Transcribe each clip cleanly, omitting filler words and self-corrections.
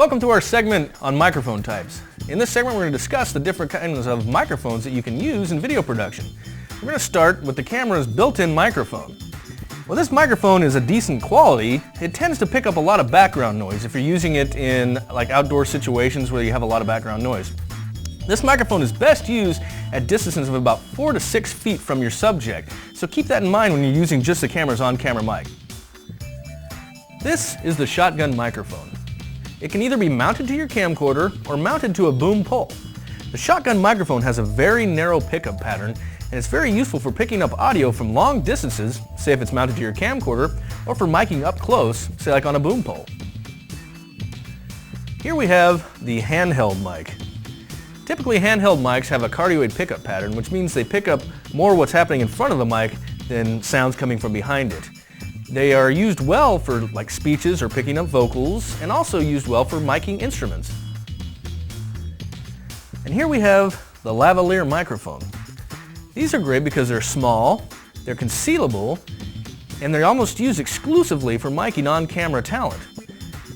Welcome to our segment on microphone types. In this segment we're going to discuss the different kinds of microphones that you can use in video production. We're going to start with the camera's built-in microphone. Well, this microphone is a decent quality. It tends to pick up a lot of background noise if you're using it in like outdoor situations where you have a lot of background noise. This microphone is best used at distances of about 4 to 6 feet from your subject, so keep that in mind when you're using just the camera's on-camera mic. This is the shotgun microphone. It can either be mounted to your camcorder or mounted to a boom pole. The shotgun microphone has a very narrow pickup pattern and it's very useful for picking up audio from long distances, say if it's mounted to your camcorder, or for miking up close, say like on a boom pole. Here we have the handheld mic. Typically handheld mics have a cardioid pickup pattern, which means they pick up more what's happening in front of the mic than sounds coming from behind it. They are used well for like speeches or picking up vocals, and also used well for miking instruments. And here we have the lavalier microphone. These are great because they're small, they're concealable, and they're almost used exclusively for miking on-camera talent.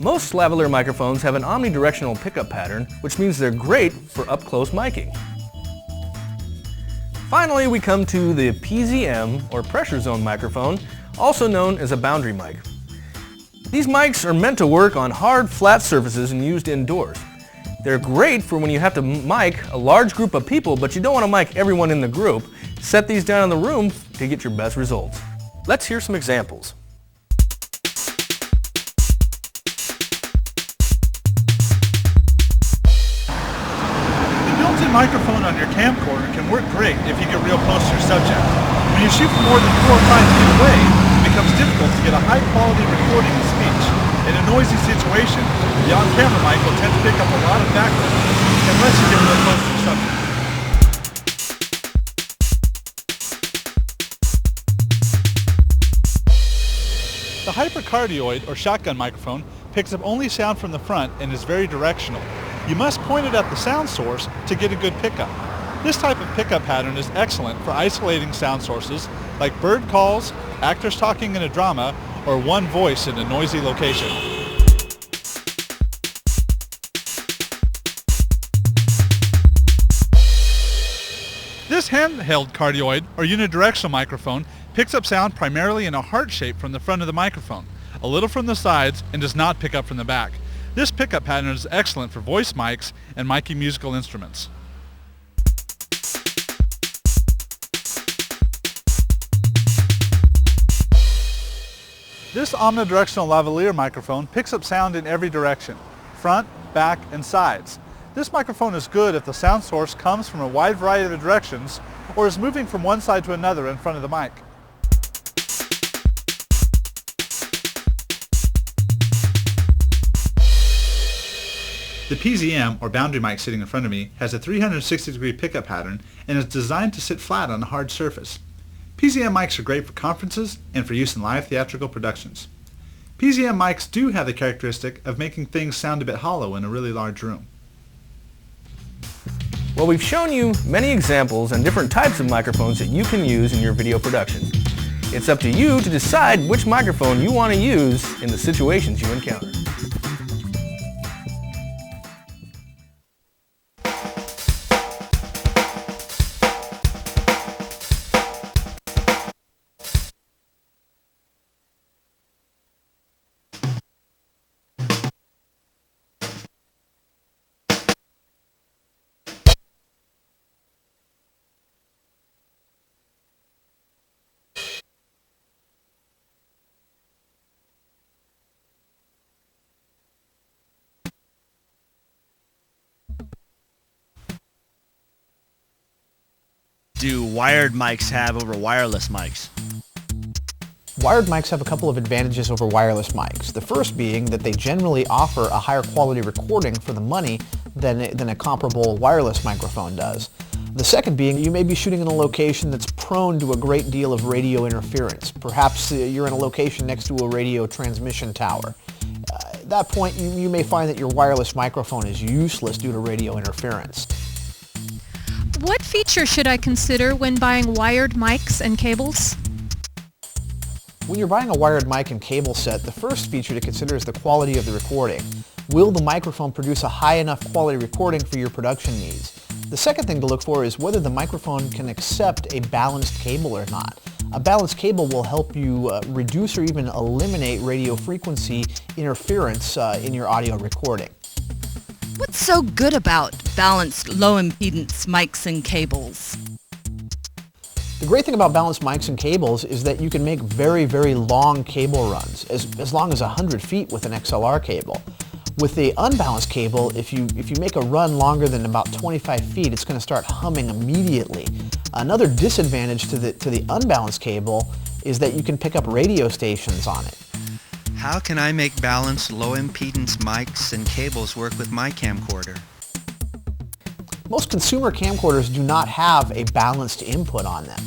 Most lavalier microphones have an omnidirectional pickup pattern, which means they're great for up-close miking. Finally, we come to the PZM, or pressure zone microphone, also known as a boundary mic. These mics are meant to work on hard, flat surfaces and used indoors. They're great for when you have to mic a large group of people, but you don't want to mic everyone in the group. Set these down in the room to get your best results. Let's hear some examples. The built-in microphone on your camcorder can work great if you get real close to your subject. When you shoot from more than 4 or 5 feet away, it becomes difficult to get a high-quality recording of speech. In a noisy situation, the on-camera mic will tend to pick up a lot of background noise unless you get real close to your subject. The hypercardioid, or shotgun microphone, picks up only sound from the front and is very directional. You must point it at the sound source to get a good pickup. This type of pickup pattern is excellent for isolating sound sources like bird calls, actors talking in a drama, or one voice in a noisy location. This handheld cardioid, or unidirectional microphone, picks up sound primarily in a heart shape from the front of the microphone, a little from the sides, and does not pick up from the back. This pickup pattern is excellent for voice mics and miking musical instruments. This omnidirectional lavalier microphone picks up sound in every direction, front, back, and sides. This microphone is good if the sound source comes from a wide variety of directions or is moving from one side to another in front of the mic. The PZM, or boundary mic sitting in front of me, has a 360-degree pickup pattern and is designed to sit flat on a hard surface. PZM mics are great for conferences and for use in live theatrical productions. PZM mics do have the characteristic of making things sound a bit hollow in a really large room. Well, we've shown you many examples and different types of microphones that you can use in your video production. It's up to you to decide which microphone you want to use in the situations you encounter. Do wired mics have over wireless mics? Wired mics have a couple of advantages over wireless mics. The first being that they generally offer a higher quality recording for the money than a comparable wireless microphone does. The second being you may be shooting in a location that's prone to a great deal of radio interference. Perhaps you're in a location next to a radio transmission tower. At that point, you may find that your wireless microphone is useless due to radio interference. What feature should I consider when buying wired mics and cables? When you're buying a wired mic and cable set, the first feature to consider is the quality of the recording. Will the microphone produce a high enough quality recording for your production needs? The second thing to look for is whether the microphone can accept a balanced cable or not. A balanced cable will help you reduce or even eliminate radio frequency interference in your audio recording. What's so good about balanced low-impedance mics and cables? The great thing about balanced mics and cables is that you can make very, very long cable runs, as long as 100 feet with an XLR cable. With the unbalanced cable, if you make a run longer than about 25 feet, it's going to start humming immediately. Another disadvantage to the unbalanced cable is that you can pick up radio stations on it. How can I make balanced low-impedance mics and cables work with my camcorder? Most consumer camcorders do not have a balanced input on them.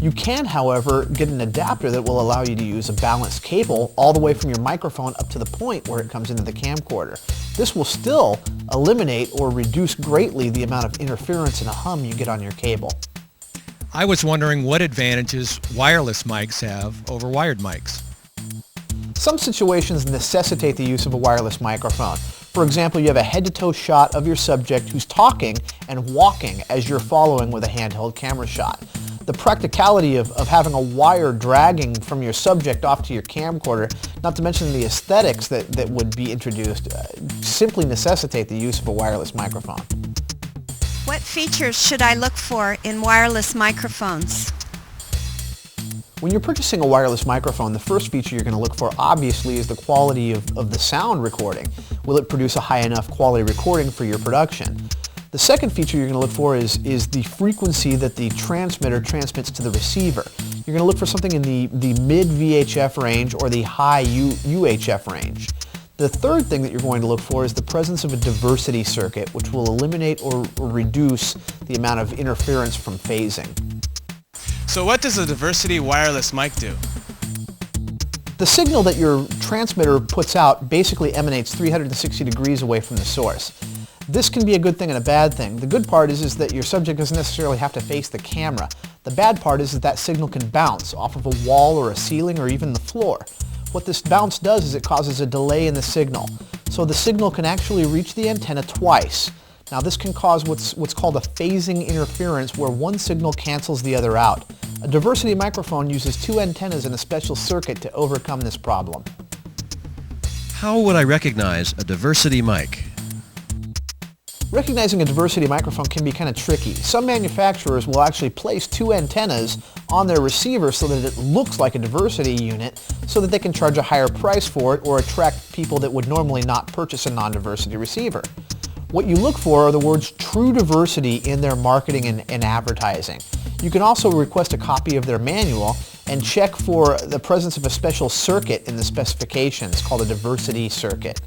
You can, however, get an adapter that will allow you to use a balanced cable all the way from your microphone up to the point where it comes into the camcorder. This will still eliminate or reduce greatly the amount of interference and a hum you get on your cable. I was wondering what advantages wireless mics have over wired mics. Some situations necessitate the use of a wireless microphone. For example, you have a head-to-toe shot of your subject who's talking and walking as you're following with a handheld camera shot. The practicality of having a wire dragging from your subject off to your camcorder, not to mention the aesthetics that would be introduced, simply necessitate the use of a wireless microphone. What features should I look for in wireless microphones? When you're purchasing a wireless microphone, the first feature you're going to look for obviously is the quality of the sound recording. Will it produce a high enough quality recording for your production? The second feature you're going to look for is the frequency that the transmitter transmits to the receiver. You're going to look for something in the mid VHF range or the high UHF range. The third thing that you're going to look for is the presence of a diversity circuit, which will eliminate or reduce the amount of interference from phasing. So what does a diversity wireless mic do? The signal that your transmitter puts out basically emanates 360 degrees away from the source. This can be a good thing and a bad thing. The good part is that your subject doesn't necessarily have to face the camera. The bad part is that signal can bounce off of a wall or a ceiling or even the floor. What this bounce does is it causes a delay in the signal. So the signal can actually reach the antenna twice. Now this can cause what's called a phasing interference where one signal cancels the other out. A diversity microphone uses two antennas in a special circuit to overcome this problem. How would I recognize a diversity mic? Recognizing a diversity microphone can be kind of tricky. Some manufacturers will actually place two antennas on their receiver so that it looks like a diversity unit so that they can charge a higher price for it or attract people that would normally not purchase a non-diversity receiver. What you look for are the words true diversity in their marketing and advertising. You can also request a copy of their manual and check for the presence of a special circuit in the specifications called a diversity circuit.